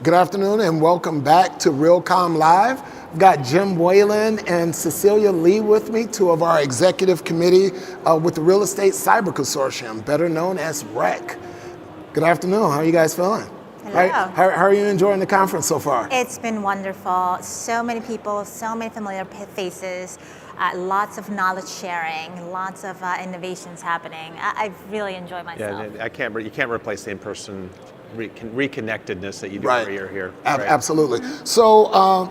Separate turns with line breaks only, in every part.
Good afternoon and welcome back to Realcomm Live. I've got Jim Whalen and Cecilia Lee with me, two of our executive committee with the Real Estate Cyber Consortium, better known as REC. Good afternoon. How are you guys feeling?
Hello.
How are you enjoying the conference so far?
It's been wonderful. So many people, so many familiar faces, lots of knowledge sharing, lots of innovations happening. I've really enjoyed myself.
Yeah, you can't replace the in-person reconnectedness that you do every year here. Right?
Absolutely. So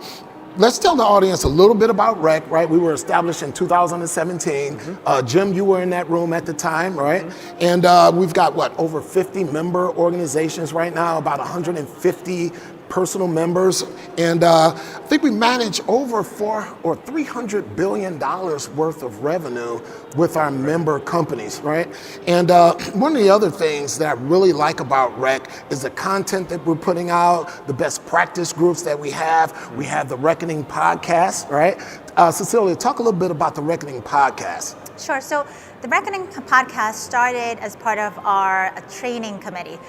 let's tell the audience a little bit about REC, right? We were established in 2017. Jim, you were in that room at the time, right? And we've got, over 50 member organizations right now, about 150 personal members. And I think we manage over $300 billion worth of revenue with our member companies, right? And one of the other things that I really like about REC is the content that we're putting out, the best practice groups that we have. We have the Reckoning podcast, right? Cecilia, talk a little bit about the Reckoning podcast.
Sure. So the Reckoning podcast started as part of our training committee.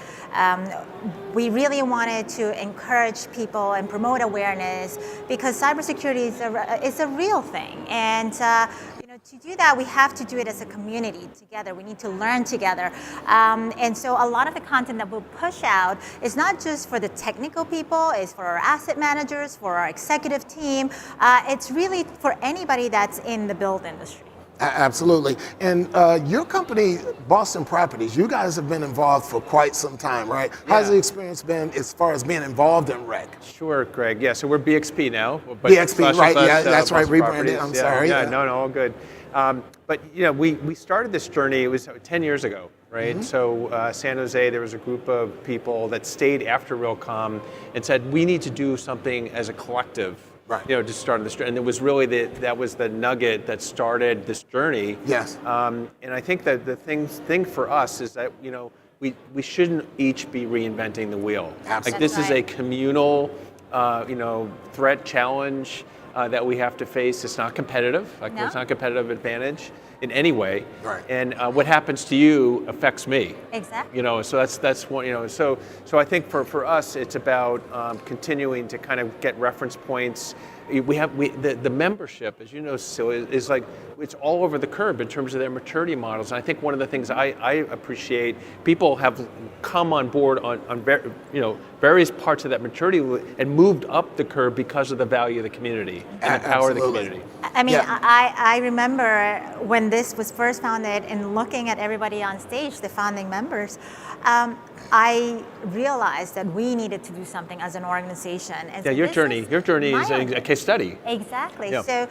We really wanted to encourage people and promote awareness because cybersecurity is a real thing. And to do that, we have to do it as a community together. We need to learn together. And so a lot of the content that we'll push out is not just for the technical people, it's for our asset managers, for our executive team. It's really for anybody that's in the build industry.
Absolutely. And your company, Boston Properties, you guys have been involved for quite some time, right?
Yeah.
How's the experience been as far as being involved in REC?
Sure, Greg. Yeah, so we're BXP now.
BXP, right? Yeah, that's right. Rebranded. I'm sorry.
Yeah, no, all good. But we started this journey. It was 10 years ago, right? So San Jose, there was a group of people that stayed after Realcomm and said we need to do something as a collective.
Right.
To start this, and it was really that was the nugget that started this journey.
Yes.
And I think that the thing for us is that we shouldn't each be reinventing the wheel.
Absolutely.
Like this is a communal, threat challenge that we have to face. It's not competitive. It's not a competitive advantage in any way.
Right.
And what happens to you affects me.
Exactly.
So that's one. So I think for us, it's about continuing to kind of get reference points. The membership, as you know, Cecilia, is like it's all over the curve in terms of their maturity models. And I think one of the things I appreciate, people have come on board on various parts of that maturity and moved up the curve because of the value of the community and the power of the community.
I mean, I remember when this was first founded and looking at everybody on stage, the founding members, I realized that we needed to do something as an organization. And
your journey is a case study.
Exactly.
Yeah.
So,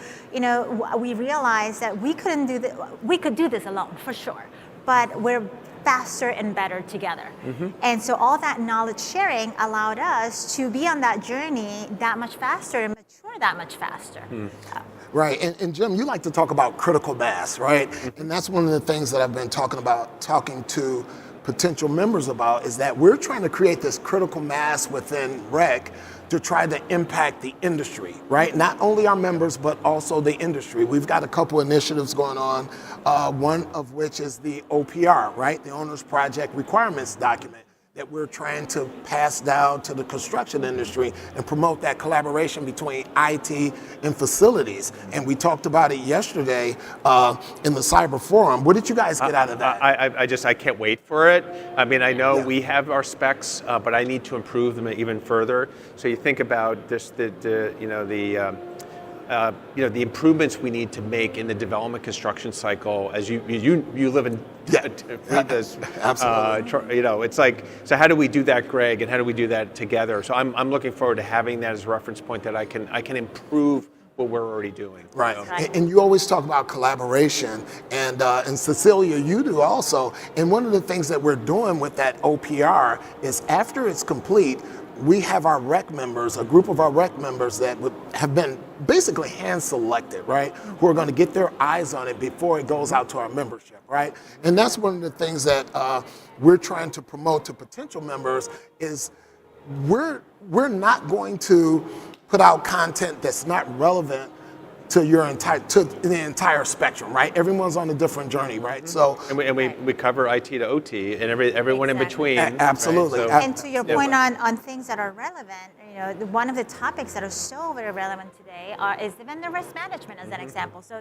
we realized that we couldn't do this. We could do this alone, for sure, but we're faster and better together. And so all that knowledge sharing allowed us to be on that journey that much faster and mature that much faster.
Right, and Jim, you like to talk about critical mass, right? And that's one of the things that I've been talking to potential members about is that we're trying to create this critical mass within REC to try to impact the industry, right? Not only our members, but also the industry. We've got a couple initiatives going on, one of which is the OPR, right? The Owner's Project Requirements Document that we're trying to pass down to the construction industry and promote that collaboration between IT and facilities. And we talked about it yesterday in the Cyber Forum. What did you guys get out of that?
I can't wait for it. I mean, I know we have our specs, but I need to improve them even further. So you think about this, the improvements we need to make in the development construction cycle. As you live and read this,
absolutely.
It's like, so how do we do that, Greg, and how do we do that together? So I'm looking forward to having that as a reference point that I can improve what we're already doing.
Right, and you always talk about collaboration, and Cecilia, you do also. And one of the things that we're doing with that OPR is after it's complete, we have our REC members, a group of our REC members that have been basically hand selected, right? Who are going to get their eyes on it before it goes out to our membership, right? And that's one of the things that we're trying to promote to potential members is we're not going to put out content that's not relevant to the entire spectrum, right? Everyone's on a different journey, right? So
we cover IT to OT and everyone in between.
Absolutely.
Right?
And to your point on things that are relevant, one of the topics that are so very relevant today is the vendor risk management as an example. So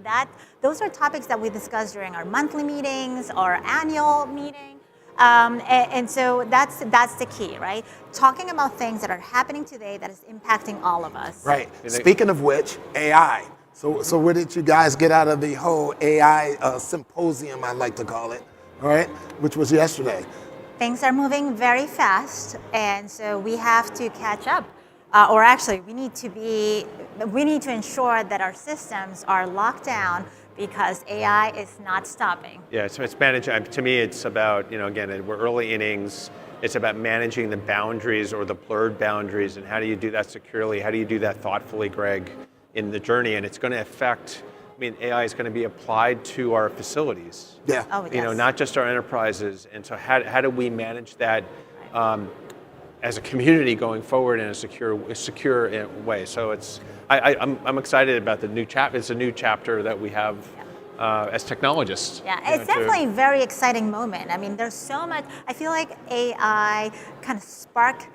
those are topics that we discuss during our monthly meetings, our annual meeting. And so that's the key, right? Talking about things that are happening today that is impacting all of us.
Right. Speaking of which, AI. So what did you guys get out of the whole AI symposium, I like to call it, all right, which was yesterday?
Things are moving very fast, and so we have to catch up. Or actually, we need to ensure that our systems are locked down because AI is not stopping.
Yeah, so it's managing. To me, it's about, again, we're early innings. It's about managing the boundaries or the blurred boundaries, and how do you do that securely? How do you do that thoughtfully, Greg, in the journey? And it's going to affect. AI is going to be applied to our facilities.
Yeah.
Oh, yes.
Not just our enterprises. And so, how do we manage that as a community going forward in a secure way? So I'm excited about the new chapter. It's a new chapter that we have as technologists.
Yeah, it's definitely a very exciting moment. There's so much. I feel like AI kind of sparked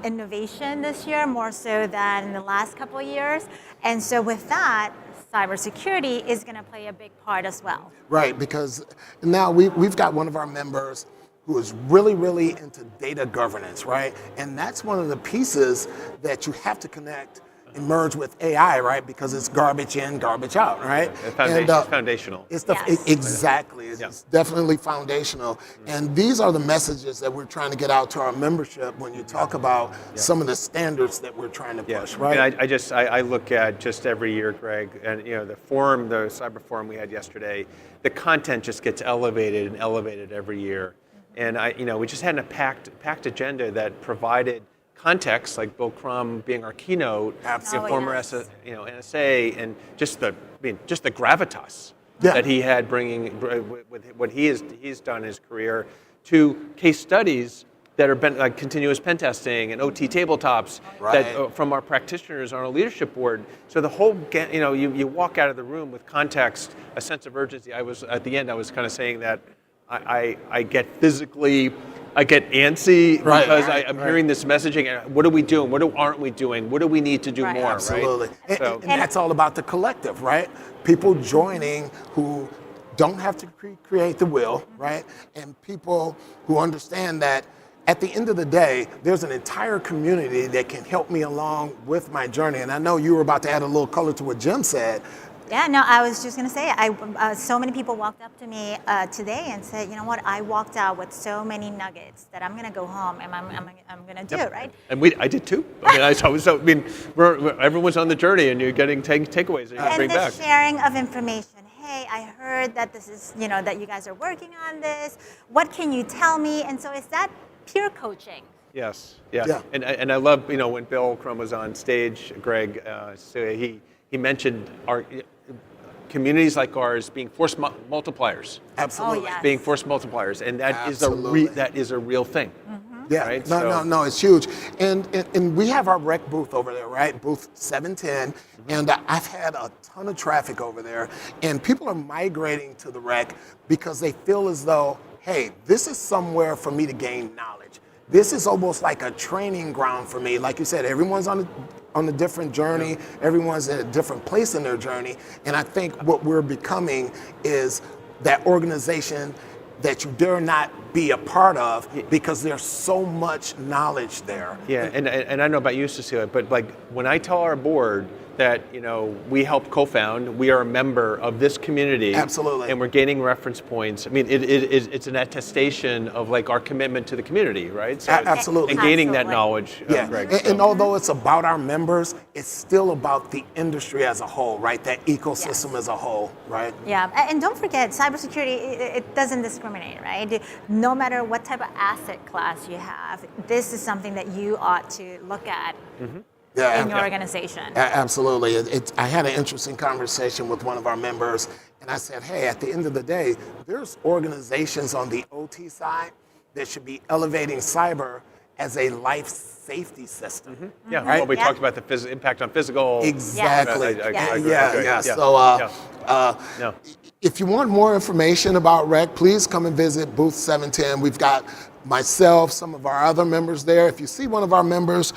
innovation this year more so than in the last couple of years. And so with that, cybersecurity is going to play a big part as well.
Right, because now we've got one of our members who is really, really into data governance, right? And that's one of the pieces that you have to connect and merge with AI, right? Because it's garbage in, garbage out, right?
It's foundational.
Exactly. It's definitely foundational. And these are the messages that we're trying to get out to our membership when you talk about some of the standards that we're trying to push, right?
And I look at just every year, Greg, and the cyber forum we had yesterday, the content just gets elevated and elevated every year. And we just had a packed agenda that provided context, like Bill Crum being our keynote, former NSA, and just the gravitas that he had bringing with what he's done in his career, to case studies that are like continuous pen testing and OT tabletops that from our practitioners on our leadership board. So the whole, you walk out of the room with context, a sense of urgency. At the end I was kind of saying that I get antsy because I'm hearing this messaging. What are we doing? What aren't we doing? What do we need to do more?
Absolutely.
Right?
And that's all about the collective, right? People joining who don't have to create the wheel, right? And people who understand that at the end of the day, there's an entire community that can help me along with my journey. And I know you were about to add a little color to what Jim said.
Yeah, no, I was just going to say, so many people walked up to me today and said, you know what, I walked out with so many nuggets that I'm going to go home and I'm going to do it, right?
And I did too. Everyone's on the journey and you're getting takeaways that you can bring back.
And the sharing of information. Hey, I heard that this is, that you guys are working on this. What can you tell me? And so is that peer coaching?
Yes, yeah. And I love, when Bill Crum was on stage, Greg, so he mentioned our communities like ours being force multipliers.
Absolutely.
Oh, yes.
Being force multipliers, and that is a real thing.
Mm-hmm.
Yeah,
right?
No, it's huge. And we have our rec booth over there, right? Booth 710. And I've had a ton of traffic over there. And people are migrating to the rec because they feel as though, hey, this is somewhere for me to gain knowledge. This is almost like a training ground for me. Like you said, everyone's on a different journey. Yeah. Everyone's in a different place in their journey. And I think what we're becoming is that organization that you dare not be a part of because there's so much knowledge there.
Yeah, and I don't know about you, Cecilia, but like when I tell our board that we helped co-found, we are a member of this community.
Absolutely.
And we're gaining reference points. I mean, it's an attestation of like our commitment to the community, right? So
absolutely.
And gaining that knowledge.
Yeah,
Greg,
and although it's about our members, it's still about the industry as a whole, right? That ecosystem as a whole, right?
Yeah, and don't forget, cybersecurity, it doesn't discriminate, right? No matter what type of asset class you have, this is something that you ought to look at. Mm-hmm. In your organization.
Absolutely. I had an interesting conversation with one of our members, and I said, hey, at the end of the day, there's organizations on the OT side that should be elevating cyber as a life safety system.
Yeah,
Right?
well, we
Yeah.
talked about the impact on physical.
Exactly.
I
Yeah.
agree.
Yeah,
Okay.
yeah. So,
No.
if you want more information about REC, please come and visit booth 710. We've got myself, some of our other members there. If you see one of our members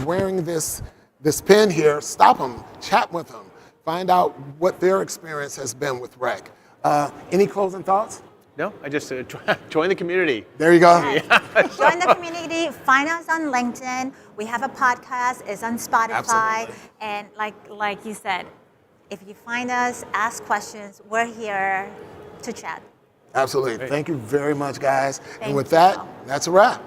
wearing this pin here, stop them, chat with them, find out what their experience has been with REC. Any closing thoughts?
No, I just join the community.
There you go.
Join the community. Find us on LinkedIn. We have a podcast. It's on Spotify.
Absolutely.
And like you said, if you find us, ask questions. We're here to chat.
Absolutely. Thank you very much, guys.
Thank
And with
you.
that, that's a wrap.